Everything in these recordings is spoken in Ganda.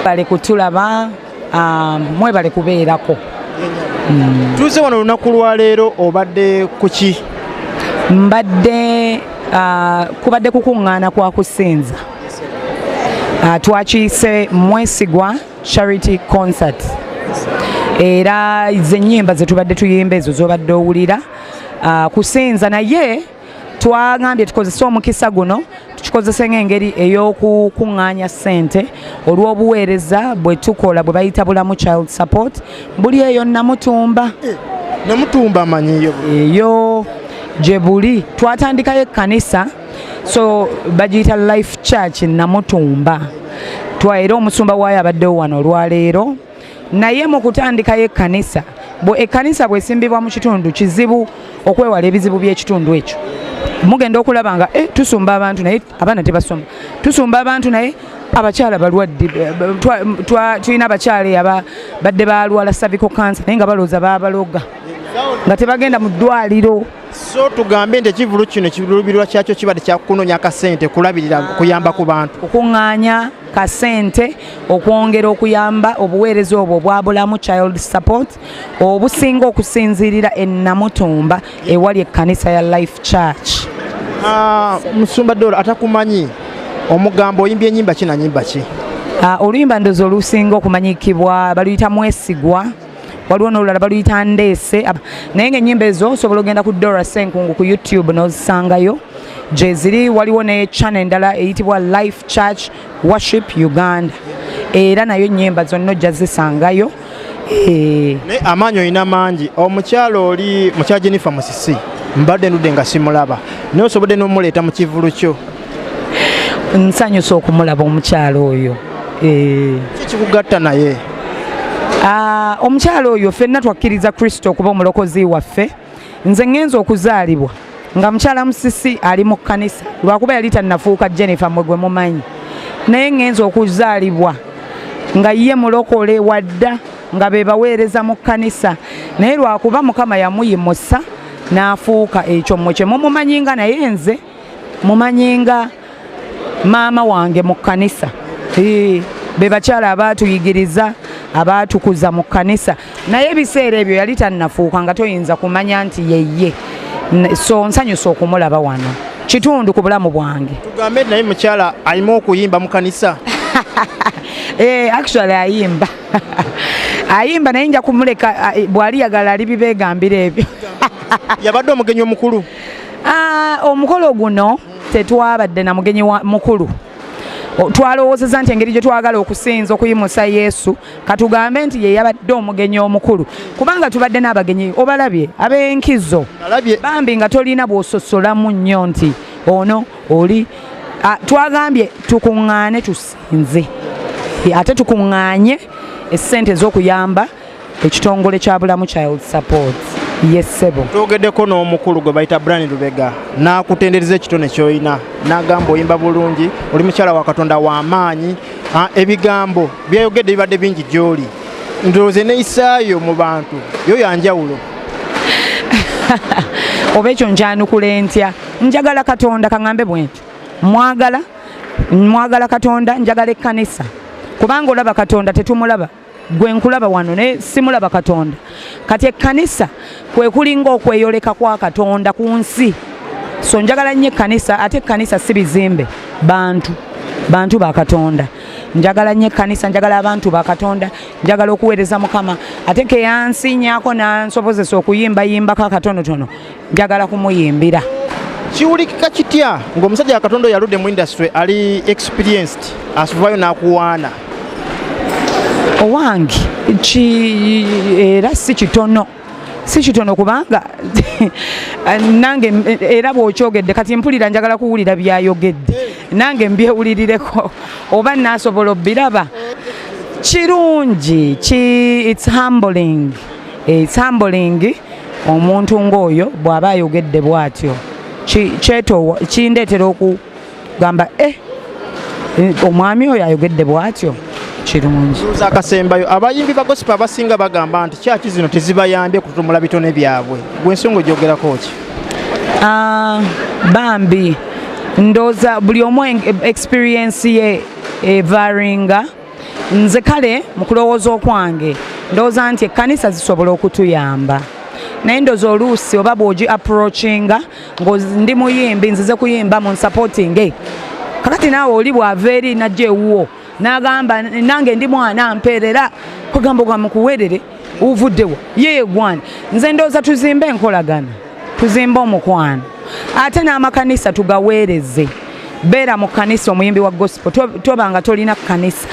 bale kutulaba mwebale kubeerako. Tuze wano lunaku lwa leero obadde kuki? Mbadde kubadde kukuŋŋaana kwa kusinza. Twakiyise Mwesigwa Charity Concert. Era z'ennyimba ze tubadde tuyimba ezo z'obadde owulira. Kusinza naye twagambye tukozese omukisa guno tukikozese ng'engeri ey'okukuŋŋaanya ssente olw'obuweereza bwe tukola bwe bayita Bulamu Child Support buli eyo Namutumba. Namutumba amanyiyo eyo gye buli twatandikayo ekkanisa so bagiyita Life Church Namutumba. Era omusumba waayo abaddewo wano olwaleero naye mu kutandikayo ekkanisa ekkanisa bwesimbibwa mu kitundu kizibu okwewala ebizibu by'ekitundu ekyo. Mugenda okulaba nga tusumba abantu naye abaana tebasoma, tusumba abantu naye abakyala balwadde. Tulina abakyala badde balwala cervical cancer naye nga balooza babaloga nga tebagenda mu ddwaliro. So tugambe nti ekivulu kino kiruubirwa kyakyo kibadde kyakunoonya akasente kulabirira kuyamba ku bantu, okuŋŋaanya kasente okwongera okuyamba obuweereza obwo obwa Bulamu Child Support obusinga okusinzirira e Namutumba ewali ekkanisa ya Life Church. Musumba Dora atakumanyi omugambo oyimbye ennyimba ki na nnyimba ki? Oluyimba ndozi olusinga okumanyikibwa baluyita Mwesigwa, waliwo n'olulala baluyita Ndeese, naye ng'ennyimba ezo osobola ogenda ku Dora Senkungu ku YouTube n'ozisangayo gye ziri. Waliwo ne channel endala eyitibwa Life Church Worship Uganda, era nayo ennyimba zonna ojja zisangayo. Amaanyi olina mangi. Omukyalo oli mukyala Jennifer Musisi mbadde ndudde nga simulaba naye osobodde n'omuleeta mu kivulu kyo. Nsanyusa okumulaba omukyalo oyo. Kikugatta naye? Omukyalo oyo ffenna twakkiriza Kristo okuba omulokozi waffe. Nze ngenza okuzaalibwa nga mukyala Musisi ali mu kkanisa lwakuba yali tannafuuka Jennifer mwe gwe mumanyi, naye ngenza okuzaalibwa nga ye mulokole wadda nga be baweereza mu kkanisa, naye lwakuba Mukama yamuyimusa n'afuuka ekyo mmwe kye mumumanyinga, naye nze mumanyinga maama wange mu kkanisa. Be bakyala abaatuyigiriza abaatukuza mu kkanisa, naye ebiseera ebyo yali tannafuuka nga toyinza kumanya nti yeye. So nsanyusa okumulaba wano kitundu ku bulamu bwange. Tugambe naye mukyala alima okuyimba mu kkanisa? Actually ayimba ayimba naye nja kumuleka bw'ali yagala alibibeegambira ebyo. Yabadde omugenyi omukulu? Omukolo guno tetwabadde na mugenyi mukulu. Twalowoozezza nti engeri gye twagala okusinza okuyimusa Yesu katugambe nti ye yabadde omugenyi omukulu, kubanga tubadde n'abagenyi obalabye ab'enkizo bambi nga tolina bw'ososolamu nnyo nti ono oli. Twagambye tukuŋŋaane tusinze ate tukuŋŋaanye essente ez'okuyamba ekitongole kya Bulamu Child Support. Yesebo twogeddeko n'omukulu gwe bayita Brani Lubega n'akutendereza ekitone ky'olina n'agamba oyimba bulungi, oli mukyala wa Katonda w'amaanyi. Ebigambo byayogedde bibadde bingi gy'oli, ndowooza neeyisaayo mu bantu yo yanjawulo. Oba ekyo nkyanukula ntya? Njagala Katonda, kaŋŋambe bwentyo, mwagala Katonda, njagala ekkanisa, kubanga olaba Katonda tetumulaba. Gwe nkulaba wano naye simulaba Katonda. Kati ekkanisa kwe kulinga okweyoleka kwa Katonda ku nsi. So njagala nnyo ekkanisa, ate ekkanisa si bizimbe, bantu ba Katonda. Njagala nnyo ekkanisa, njagala abantu ba Katonda, njagala okuweereza Mukama. Ate ke yansinyaako n'ansobozesa okuyimbayimbako akatonotono, njagala kumuyimbira. Kiwulikika kitya ng'omusajja wa Katonda yaludde mu industry ali experienced asuvayo n'akuwaana? Owange era si kitono kubanga nange era bw'okyogedde kati mpulira njagala kuwulira byayogedde nange mbyewulirireko oba naasobola obbiraba. Kirungi, it's humbling omuntu ng'oyo bw'aba ayogedde bw'atyo. Kindeetera okugamba omwami oyo ayogedde bw'atyo. Kirungi. Akasembayo abayimbi ba gospel abasinga bagamba nti kyaki zino tezibayambye kutumbula bitone byabwe, gwe ensonga ogyogerako ki? Bambi ndooza buli omu experience ye evaringa nze kale mu kulowooza okwange ndowooza nti ekkanisa zisobola okutuyamba naye ndowooza oluusi oba bw'ogi approachinga ndi muyimbi nzize kuyimba mu nsupporting kakati naawe oli bw'ava eri najja ewuwo n'agamba nange ndi mwana mpeerera kugamba mukuweerere uvuddewa yeegwana nze ndowooza tuzimbe enkolagana tuzimbe omukwano ate n'amakanisa tugaweereze beera mu kkanisa omuyimbi wa gospel toba nga tolina kkanisa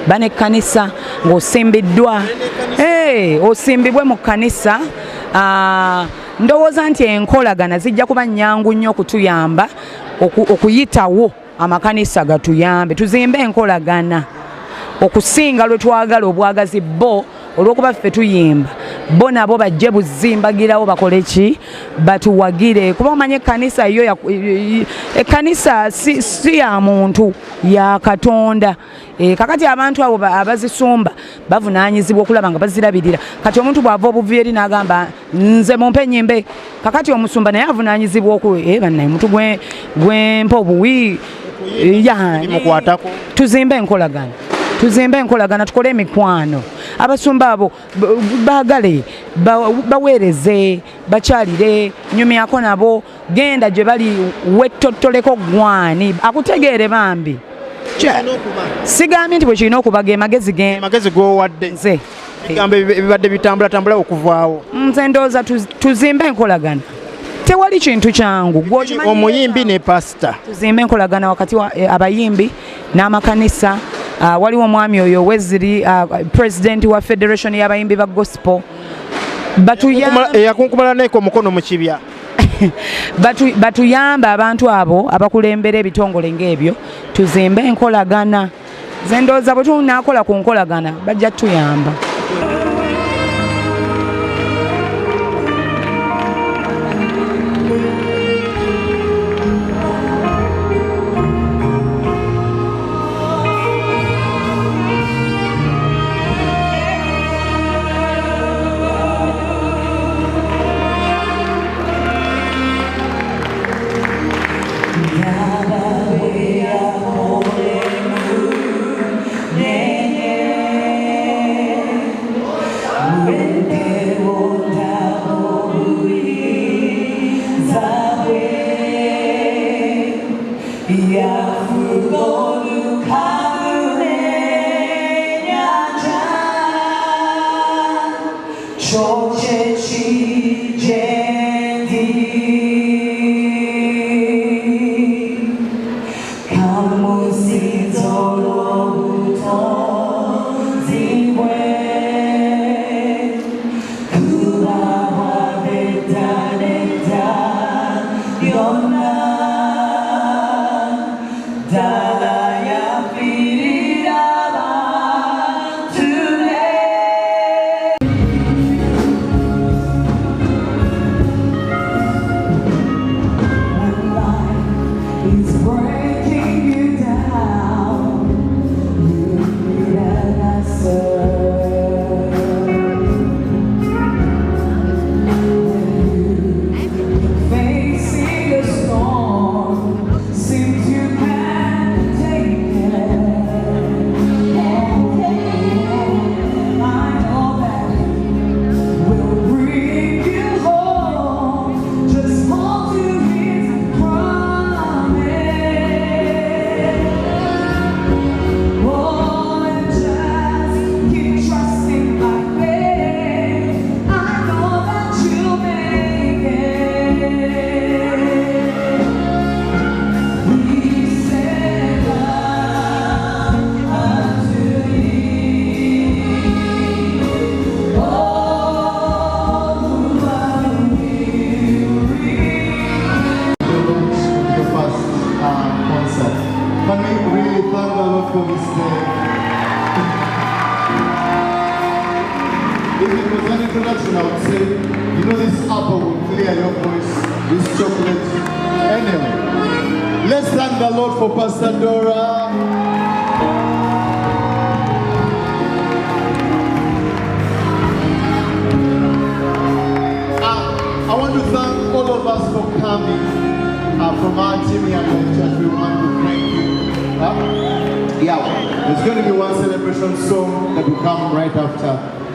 bane ekkanisa ng'osimbiddwa osimbibwe mu kkanisa ndowooza nti enkolagana zijja kuba nnyangu nnyo okutuyamba okuyitawo amakanisa gatuyambe tuzimbe enkolagana okusinga lwe twagala obwagazi bo olw'okuba ffe tuyimba bo nabo bajje buzimbagirawo bakole ki batuwagire kuba omanye ekkanisa yo ekkanisa si ya muntu ya Katonda kakati abantu abo abazisumba bavunaanyizibwa okulaba nga bazirabirira kati omuntu bw'ava obuvieri n'agamba nze mumpe nyimbe kakati omusumba naye avunaanyizibwa bannaye muntu gwempa obuwi tuzimbe enkolagana tukole emikwano abasumba abo baagale baweereze bakyalire nyumyako nabo genda gye bali wettottoleko gwani akutegeere bambi sigambye nti bwe kirina okuba ge magezi g'owadde nze ebigambo ebibadde bitambulatambula okuvaawo nze ndowooza tuzimbe enkolagana tewali kintu kyangu omuyimbi ne pasita tuzimbe enkolagana wakati abayimbi n'amakanisa waliwo omwami oyo weziri president wa federation y'abayimbi ba gospel eyakunkumala neko omukono mu kibya batuyamba abantu abo abakulembera ebitongole ng'ebyo tuzimbe enkolagana ze ndowooza bwe tunaakola ku nkolagana bajja tuyamba. From our team here at the church, we want to thank you. Yeah, there's going to be one celebration song that will come right after